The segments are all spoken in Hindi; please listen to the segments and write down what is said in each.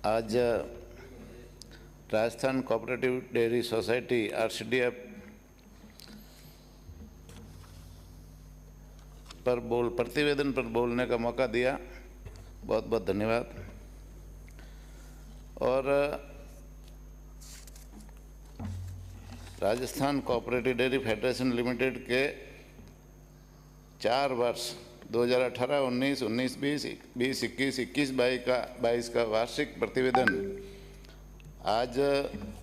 आज Rajasthan cooperative dairy society RCDF पर प्रतिवेदन पर बोलने का मौका दिया, बहुत बहुत धन्यवाद। और Rajasthan cooperative dairy federation limited के 4 वर्ष 2018, 19, 19, 20, 20, 21, 22 का वार्षिक प्रतिवेदन आज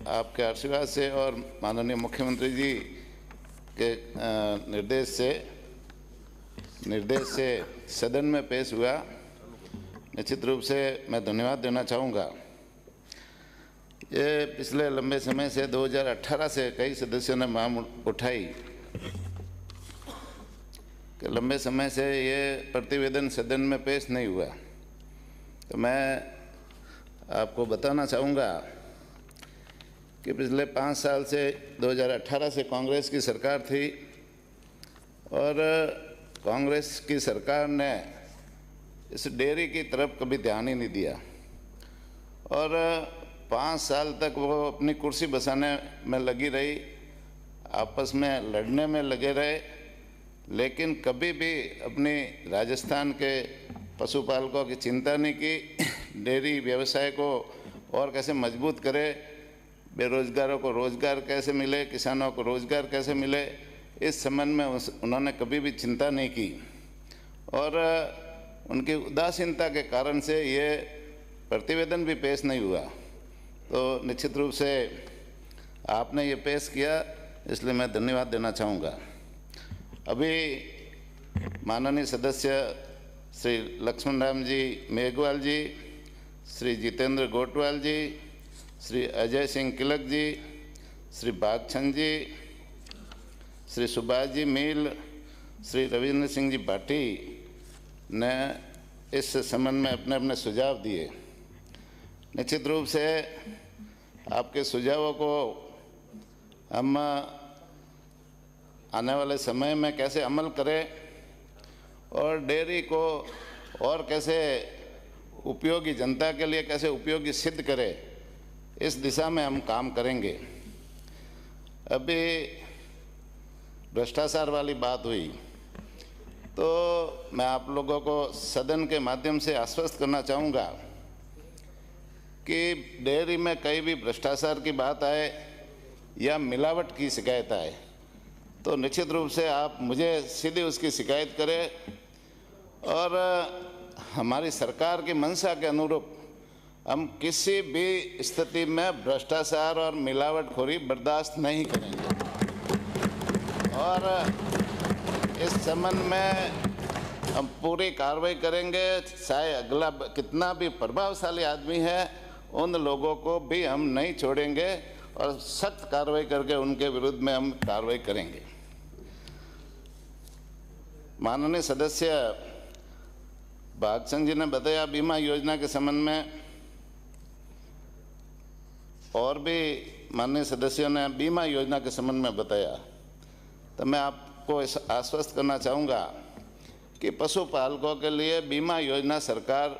आपके आशीर्वाद से और माननीय मुख्यमंत्री जी के निर्देश से सदन में पेश हुआ। निश्चित रूप से मैं धन्यवाद देना चाहूँगा। ये पिछले लंबे समय से 2018 से कई सदस्यों ने मांग उठाई कि लंबे समय से ये प्रतिवेदन सदन में पेश नहीं हुआ। तो मैं आपको बताना चाहूँगा कि पिछले 5 साल से 2018 से कांग्रेस की सरकार थी और कांग्रेस की सरकार ने इस डेयरी की तरफ कभी ध्यान ही नहीं दिया और 5 साल तक वो अपनी कुर्सी बसाने में लगी रही, आपस में लड़ने में लगे रहे, लेकिन कभी भी अपनी राजस्थान के पशुपालकों की चिंता नहीं की। डेयरी व्यवसाय को और कैसे मजबूत करे, बेरोजगारों को रोजगार कैसे मिले, किसानों को रोजगार कैसे मिले, इस संबंध में उन्होंने कभी भी चिंता नहीं की। और उनकी उदासीनता के कारण से ये प्रतिवेदन भी पेश नहीं हुआ। तो निश्चित रूप से आपने ये पेश किया, इसलिए मैं धन्यवाद देना चाहूँगा। अभी माननीय सदस्य श्री लक्ष्मण राम जी मेघवाल जी, श्री जितेंद्र गोटवाल जी, श्री अजय सिंह किलक जी, श्री बागचंद जी, श्री सुभाष जी मील, श्री रविंद्र सिंह जी भाटी ने इस संबंध में अपने अपने सुझाव दिए। निश्चित रूप से आपके सुझावों को हम आने वाले समय में कैसे अमल करें और डेयरी को और कैसे उपयोगी, जनता के लिए कैसे उपयोगी सिद्ध करें, इस दिशा में हम काम करेंगे। अभी भ्रष्टाचार वाली बात हुई, तो मैं आप लोगों को सदन के माध्यम से आश्वस्त करना चाहूँगा कि डेयरी में कहीं भी भ्रष्टाचार की बात आए या मिलावट की शिकायत आए तो निश्चित रूप से आप मुझे सीधे उसकी शिकायत करें और हमारी सरकार की मंशा के अनुरूप हम किसी भी स्थिति में भ्रष्टाचार और मिलावटखोरी बर्दाश्त नहीं करेंगे। और इस संबंध में हम पूरी कार्रवाई करेंगे, चाहे अगला कितना भी प्रभावशाली आदमी है, उन लोगों को भी हम नहीं छोड़ेंगे और सख्त कार्रवाई करके उनके विरुद्ध में हम कार्रवाई करेंगे। माननीय सदस्य बागचंद जी ने बताया बीमा योजना के संबंध में, और भी माननीय सदस्यों ने बीमा योजना के संबंध में बताया। तो मैं आपको आश्वस्त करना चाहूँगा कि पशुपालकों के लिए बीमा योजना सरकार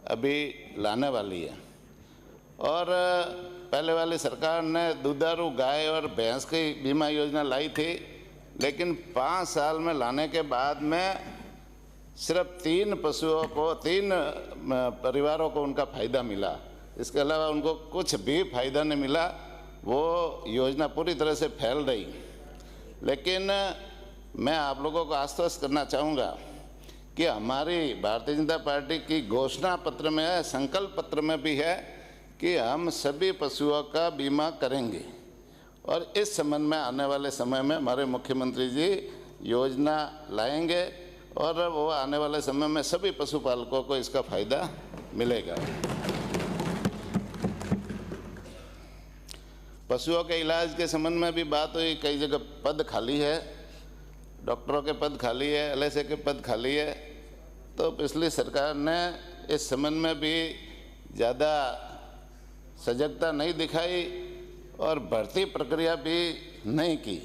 अभी लाने वाली है। और पहले वाली सरकार ने दुधारू गाय और भैंस की बीमा योजना लाई थी, लेकिन 5 साल में लाने के बाद में सिर्फ 3 परिवारों को उनका फ़ायदा मिला। इसके अलावा उनको कुछ भी फ़ायदा नहीं मिला। वो योजना पूरी तरह से फैल रही। लेकिन मैं आप लोगों को आश्वस्त करना चाहूँगा कि हमारी भारतीय जनता पार्टी की घोषणा पत्र में है, संकल्प पत्र में भी है कि हम सभी पशुओं का बीमा करेंगे। और इस संबंध में आने वाले समय में हमारे मुख्यमंत्री जी योजना लाएंगे और वो आने वाले समय में सभी पशुपालकों को इसका फ़ायदा मिलेगा। पशुओं के इलाज के संबंध में भी बात हुई। कई जगह पद खाली है, डॉक्टरों के पद खाली है, LSA के पद खाली है। तो पिछली सरकार ने इस संबंध में भी ज़्यादा सजगता नहीं दिखाई और भर्ती प्रक्रिया भी नहीं की।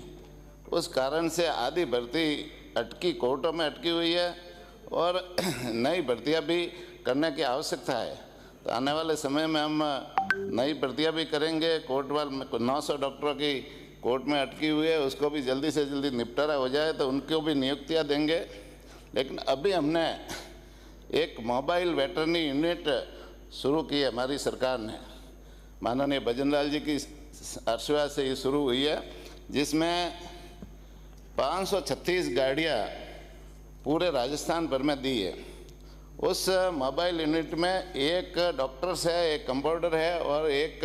उस कारण से आधी भर्ती अटकी, कोर्टों में अटकी हुई है और नई भर्तियां भी करने की आवश्यकता है। तो आने वाले समय में हम नई भर्तियाँ भी करेंगे। कोर्ट वाले 900 डॉक्टरों की कोर्ट में अटकी हुई है, उसको भी जल्दी से जल्दी निपटारा हो जाए तो उनको भी नियुक्तियाँ देंगे। लेकिन अभी हमने एक मोबाइल वेटरनरी यूनिट शुरू की है, हमारी सरकार ने, माननीय भजनलाल जी की आशीर्वाद से ये शुरू हुई है, जिसमें 536 गाड़ियाँ पूरे राजस्थान भर में दी है। उस मोबाइल यूनिट में एक डॉक्टर्स है, एक कंपाउंडर है और एक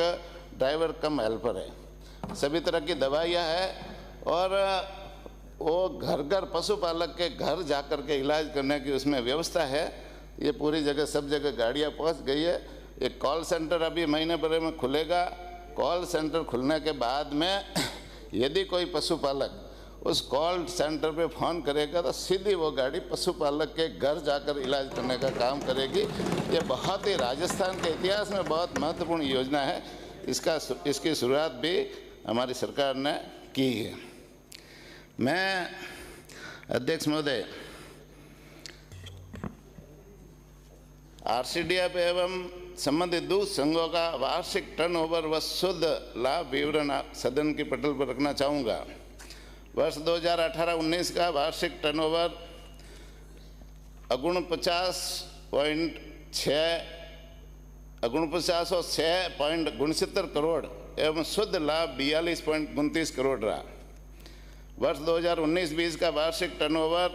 ड्राइवर कम हेल्पर है। सभी तरह की दवाइयाँ है और वो घर घर पशुपालक के घर जाकर के इलाज करने की उसमें व्यवस्था है। ये पूरी जगह सब जगह गाड़ियाँ पहुंच गई है। एक कॉल सेंटर अभी महीने भर में खुलेगा। कॉल सेंटर खुलने के बाद में यदि कोई पशुपालक उस कॉल सेंटर पे फ़ोन करेगा तो सीधी वो गाड़ी पशुपालक के घर जाकर इलाज करने का काम करेगी। ये बहुत ही राजस्थान के इतिहास में बहुत महत्वपूर्ण योजना है। इसकी शुरुआत भी हमारी सरकार ने की है। मैं अध्यक्ष महोदय, RCDF एवं संबंधित दूध संघों का वार्षिक टर्नओवर व शुद्ध लाभ विवरण सदन के पटल पर रखना चाहूँगा। वर्ष 2018-19 का वार्षिक टर्नओवर 49.69 करोड़ एवं शुद्ध लाभ 42.29 करोड़ रहा। वर्ष 2019-20 का वार्षिक टर्नओवर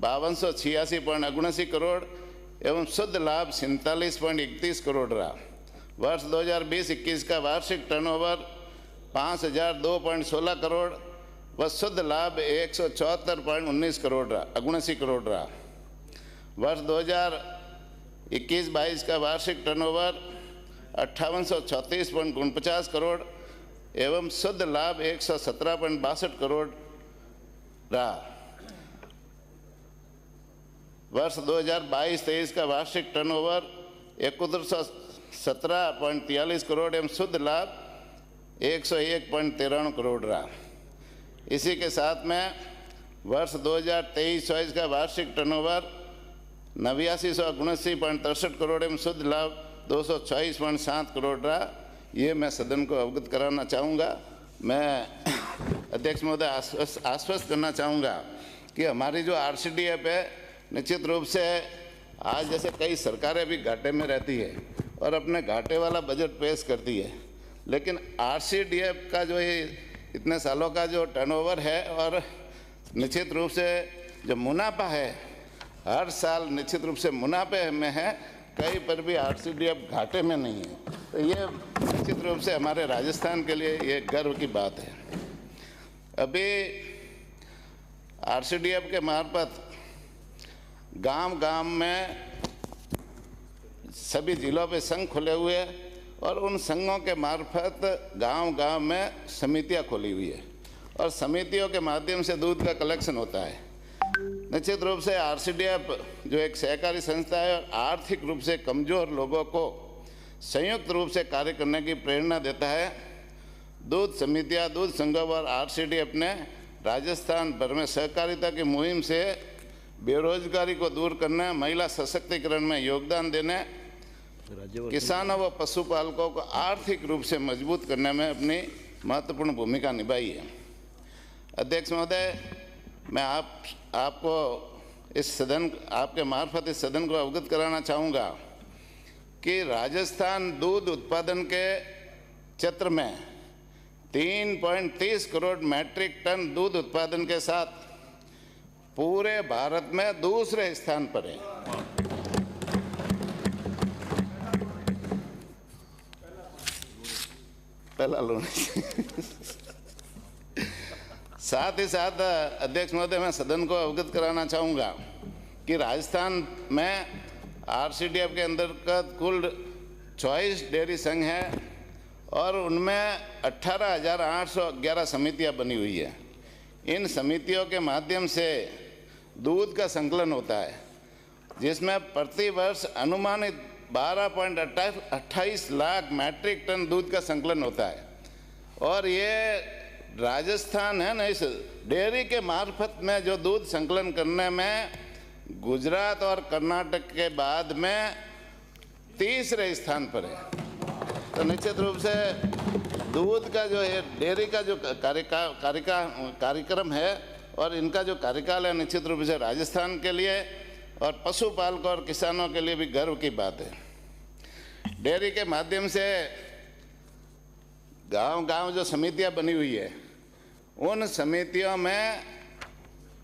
5286.79 करोड़ एवं शुद्ध लाभ 47.31 करोड़ रहा। वर्ष 2020-21 का वार्षिक टर्नओवर 5002.16 करोड़ व शुद्ध लाभ 174.19 करोड़ रहा, 79 करोड़ रहा। वर्ष 2021-22 का वार्षिक टर्नओवर 5836.49 करोड़ एवं शुद्ध लाभ 117.62 करोड़ रहा। वर्ष 2022-23 का वार्षिक टर्नओवर 7117.43 करोड़ एवं शुद्ध लाभ 101.93 करोड़ रहा। इसी के साथ में वर्ष 2023-24 का वार्षिक टर्नओवर 8979.63 करोड़ एवं शुद्ध लाभ 224.7 करोड़ रहा। ये मैं सदन को अवगत कराना चाहूँगा। मैं अध्यक्ष महोदय आश्वस्त करना चाहूँगा कि हमारी जो RCDF है, निश्चित रूप से आज जैसे कई सरकारें भी घाटे में रहती है और अपने घाटे वाला बजट पेश करती है, लेकिन RCDF का जो ये इतने सालों का जो टर्नओवर है और निश्चित रूप से जो मुनाफा है, हर साल निश्चित रूप से मुनाफे में है, कहीं पर भी RCDF घाटे में नहीं है। तो ये निश्चित रूप से हमारे राजस्थान के लिए ये गर्व की बात है। अभी RCDF के मार्फत गांव-गांव में सभी जिलों पे संघ खुले हुए हैं और उन संघों के मार्फत गांव-गांव में समितियां खोली हुई है और समितियों के माध्यम से दूध का कलेक्शन होता है। निश्चित रूप से RCDF जो एक सहकारी संस्था है और आर्थिक रूप से कमज़ोर लोगों को संयुक्त रूप से कार्य करने की प्रेरणा देता है। दूध समितियां, दूध संघों और RCDF ने राजस्थान भर में सहकारिता की मुहिम से बेरोजगारी को दूर करने, महिला सशक्तिकरण में योगदान देने, किसानों व पशुपालकों को आर्थिक रूप से मजबूत करने में अपनी महत्वपूर्ण भूमिका निभाई है। अध्यक्ष महोदय, मैं आपको इस सदन, आपके मार्फत इस सदन को अवगत कराना चाहूँगा कि राजस्थान दूध उत्पादन के क्षेत्र में 3.30 करोड़ मैट्रिक टन दूध उत्पादन के साथ पूरे भारत में दूसरे स्थान पर है। पहला लोन। साथ ही साथ अध्यक्ष महोदय, मैं सदन को अवगत कराना चाहूँगा कि राजस्थान में RCDF के अंतर्गत कुल 24 डेयरी संघ हैं और उनमें 18,811 समितियां बनी हुई है। इन समितियों के माध्यम से दूध का संकलन होता है, जिसमें प्रति वर्ष अनुमानित 12.28 लाख मैट्रिक टन दूध का संकलन होता है। और ये राजस्थान है ना, इस डेयरी के मार्फत में जो दूध संकलन करने में गुजरात और कर्नाटक के बाद में तीसरे स्थान पर है। तो निश्चित रूप से दूध का जो है, डेयरी का जो कार्यक्रम है और इनका जो कार्यकाल है, निश्चित रूप से राजस्थान के लिए और पशुपालकों और किसानों के लिए भी गर्व की बात है। डेयरी के माध्यम से गांव-गांव जो समितियां बनी हुई है, उन समितियों में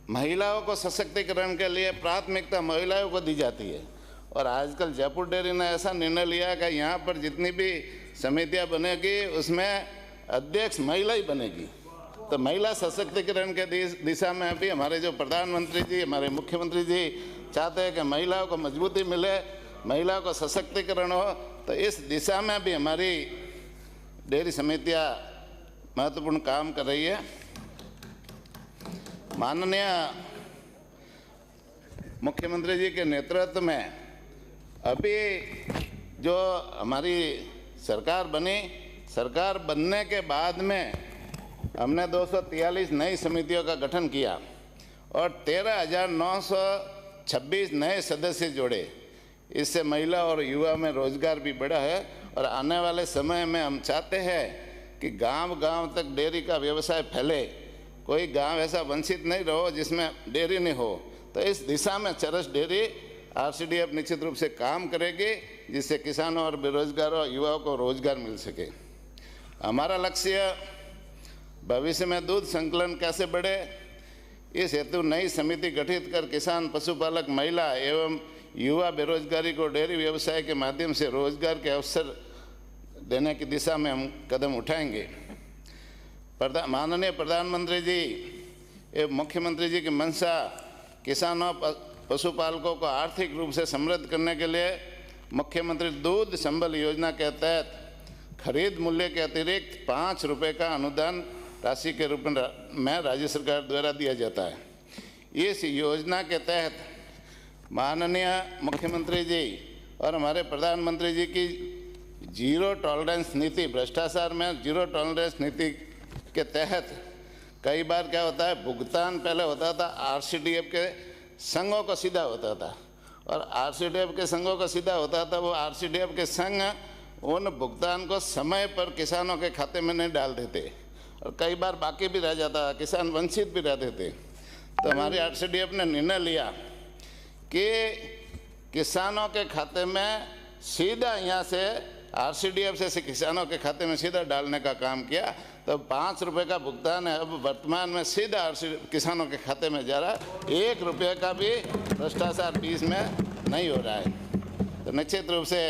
महिलाओं को सशक्तिकरण के लिए प्राथमिकता महिलाओं को दी जाती है। और आजकल जयपुर डेयरी ने ऐसा निर्णय लिया कि यहाँ पर जितनी भी समितियाँ बनेगी उसमें अध्यक्ष महिला ही बनेगी। तो महिला सशक्तिकरण के दिशा में भी हमारे जो प्रधानमंत्री जी, हमारे मुख्यमंत्री जी चाहते हैं कि महिलाओं को मजबूती मिले, महिलाओं को सशक्तिकरण हो। तो इस दिशा में भी हमारी डेयरी समितियाँ महत्वपूर्ण काम कर रही है। माननीय मुख्यमंत्री जी के नेतृत्व में अभी जो हमारी सरकार बनी, सरकार बनने के बाद में हमने 243 नई समितियों का गठन किया और 13,926 नए सदस्य जोड़े। इससे महिला और युवा में रोजगार भी बढ़ा है। और आने वाले समय में हम चाहते हैं कि गांव-गांव तक डेयरी का व्यवसाय फैले, कोई गांव ऐसा वंचित नहीं रहो जिसमें डेयरी नहीं हो। तो इस दिशा में चरस डेयरी RCDF निश्चित रूप से काम करेगी, जिससे किसानों और बेरोजगारों युवाओं को रोजगार मिल सके। हमारा लक्ष्य भविष्य में दूध संकलन कैसे बढ़े, इस हेतु नई समिति गठित कर किसान, पशुपालक, महिला एवं युवा बेरोजगारी को डेयरी व्यवसाय के माध्यम से रोजगार के अवसर देने की दिशा में हम कदम उठाएंगे। माननीय प्रधानमंत्री जी एवं मुख्यमंत्री जी की मंशा किसानों, पशुपालकों को आर्थिक रूप से समृद्ध करने के लिए मुख्यमंत्री दूध संबल योजना के तहत खरीद मूल्य के अतिरिक्त 5 रुपये का अनुदान राशि के रूप में राज्य सरकार द्वारा दिया जाता है। इस योजना के तहत माननीय मुख्यमंत्री जी और हमारे प्रधानमंत्री जी की जीरो टॉलरेंस नीति, भ्रष्टाचार में जीरो टॉलरेंस नीति के तहत कई बार क्या होता है, भुगतान पहले होता था RCDF के संघों को सीधा होता था और RCDF के संघों को सीधा होता था। वो RCDF के संघ उन भुगतान को समय पर किसानों के खाते में नहीं डाल देते और कई बार बाकी भी रह जाता, किसान वंचित भी रहते थे। तो हमारी RCDF ने निर्णय लिया कि किसानों के खाते में सीधा यहाँ से RCDF से किसानों के खाते में सीधा डालने का काम किया। तो 5 रुपये का भुगतान है अब वर्तमान में सीधा किसानों के खाते में जा रहा है। 1 रुपये का भी भ्रष्टाचार बीच में नहीं हो रहा है। तो निश्चित रूप से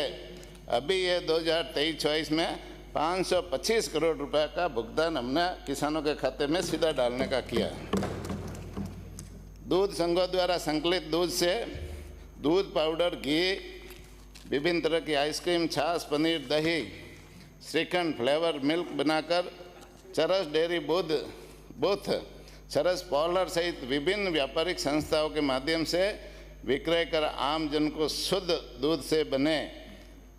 अभी ये 2023-24 में 525 करोड़ रुपए का भुगतान हमने किसानों के खाते में सीधा डालने का किया। दूध संघों द्वारा संकलित दूध से दूध, पाउडर, घी, विभिन्न तरह की आइसक्रीम, छाछ, पनीर, दही, श्रीखंड, फ्लेवर मिल्क बनाकर चरस डेयरी बूथ, चरस पार्लर सहित विभिन्न व्यापारिक संस्थाओं के माध्यम से विक्रय कर आम जन को शुद्ध दूध से बने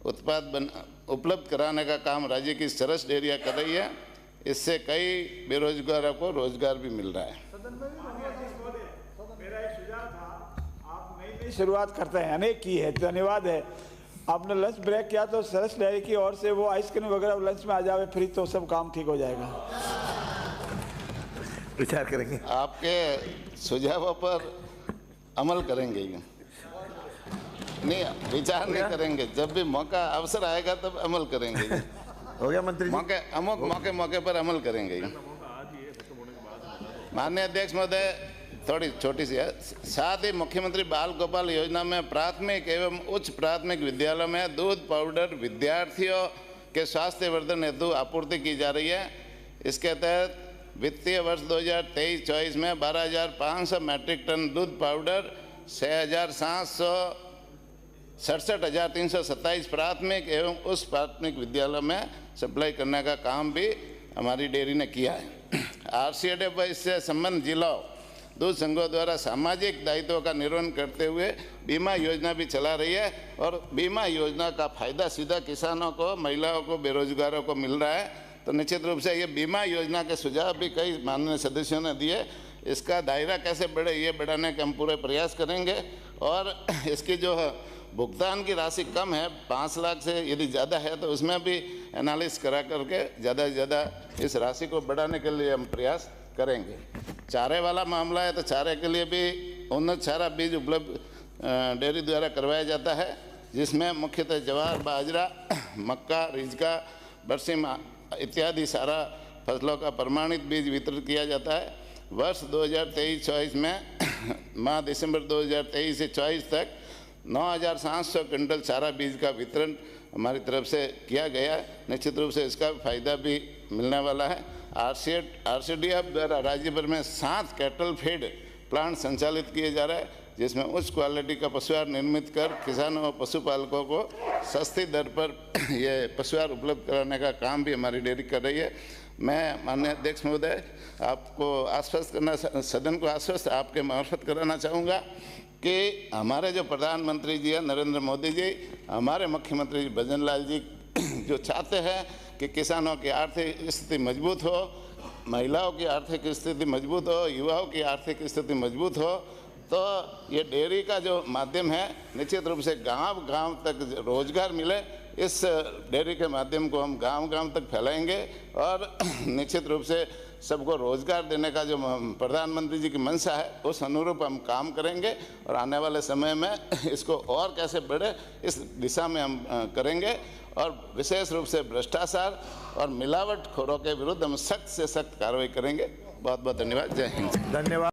उत्पाद उपलब्ध कराने का काम राज्य की चरस डेयरियाँ कर रही है। इससे कई बेरोजगारों को रोजगार भी मिल रहा है। मेरा एक सुझाव था, आप नई शुरुआत करते हैं, अनेक की है, धन्यवाद है। आपने लंच ब्रेक किया तो सरस डेयरी की ओर से वो आइसक्रीम वगैरह लंच में आ जावे फ्री, तो सब काम ठीक हो जाएगा। विचार करेंगे, आपके सुझावों पर अमल करेंगे। नहीं, विचार नहीं करेंगे, जब भी मौका अवसर आएगा तब अमल करेंगे। हो गया मंत्री जी, मौके पर अमल करेंगे। माननीय अध्यक्ष महोदय, थोड़ी छोटी सी है। साथ ही मुख्यमंत्री बाल गोपाल योजना में प्राथमिक एवं उच्च प्राथमिक विद्यालयों में दूध पाउडर विद्यार्थियों के स्वास्थ्य वर्धन हेतु आपूर्ति की जा रही है। इसके तहत वित्तीय वर्ष 2023-24 में 12,500 मैट्रिक टन दूध पाउडर, 6,767,327 प्राथमिक एवं उच्च प्राथमिक विद्यालयों में सप्लाई करने का काम भी हमारी डेयरी ने किया है। RCDF इससे संबंध जिलों दूध संघों द्वारा सामाजिक दायित्वों का निर्वहन करते हुए बीमा योजना भी चला रही है और बीमा योजना का फायदा सीधा किसानों को, महिलाओं को, बेरोजगारों को मिल रहा है। तो निश्चित रूप से ये बीमा योजना के सुझाव भी कई माननीय सदस्यों ने दिए। इसका दायरा कैसे बढ़े, ये बढ़ाने के हम पूरे प्रयास करेंगे और इसकी जो भुगतान की राशि कम है 5 लाख से यदि ज़्यादा है तो उसमें भी एनालिसिस करा करके ज़्यादा से ज़्यादा इस राशि को बढ़ाने के लिए हम प्रयास करेंगे। चारे वाला मामला है तो चारे के लिए भी उन्नत चारा बीज उपलब्ध डेयरी द्वारा करवाया जाता है, जिसमें मुख्यतः ज्वार, बाजरा, मक्का, रिजका, बरसीम इत्यादि सारा फसलों का प्रमाणित बीज वितरित किया जाता है। वर्ष 2023-24 में माह दिसंबर 2023 से 24 तक 9,700 क्विंटल चारा बीज का वितरण हमारी तरफ से किया गया। निश्चित रूप से इसका फायदा भी मिलने वाला है। RCDF द्वारा राज्य भर में 7 कैटल फीड प्लांट संचालित किए जा रहे हैं, जिसमें उच्च क्वालिटी का पशुआहार निर्मित कर किसानों और पशुपालकों को सस्ती दर पर ये पशुआहार उपलब्ध कराने का काम भी हमारी डेयरी कर रही है। मैं माननीय अध्यक्ष महोदय आपको आश्वस्त करना, सदन को आश्वस्त आपके मार्फत कराना चाहूँगा कि हमारे जो प्रधानमंत्री जी हैं नरेंद्र मोदी जी, हमारे मुख्यमंत्री भजन लाल जी जो चाहते हैं कि किसानों की आर्थिक स्थिति मजबूत हो, महिलाओं की आर्थिक स्थिति मजबूत हो, युवाओं की आर्थिक स्थिति मजबूत हो, तो ये डेयरी का जो माध्यम है निश्चित रूप से गांव-गांव तक रोजगार मिले। इस डेयरी के माध्यम को हम गांव-गांव तक फैलाएंगे और निश्चित रूप से सबको रोजगार देने का जो प्रधानमंत्री जी की मंशा है उस अनुरूप हम काम करेंगे और आने वाले समय में इसको और कैसे बढ़े इस दिशा में हम करेंगे और विशेष रूप से भ्रष्टाचार और मिलावटखोरों के विरुद्ध हम सख्त से सख्त कार्रवाई करेंगे। बहुत बहुत धन्यवाद। जय हिंद। धन्यवाद।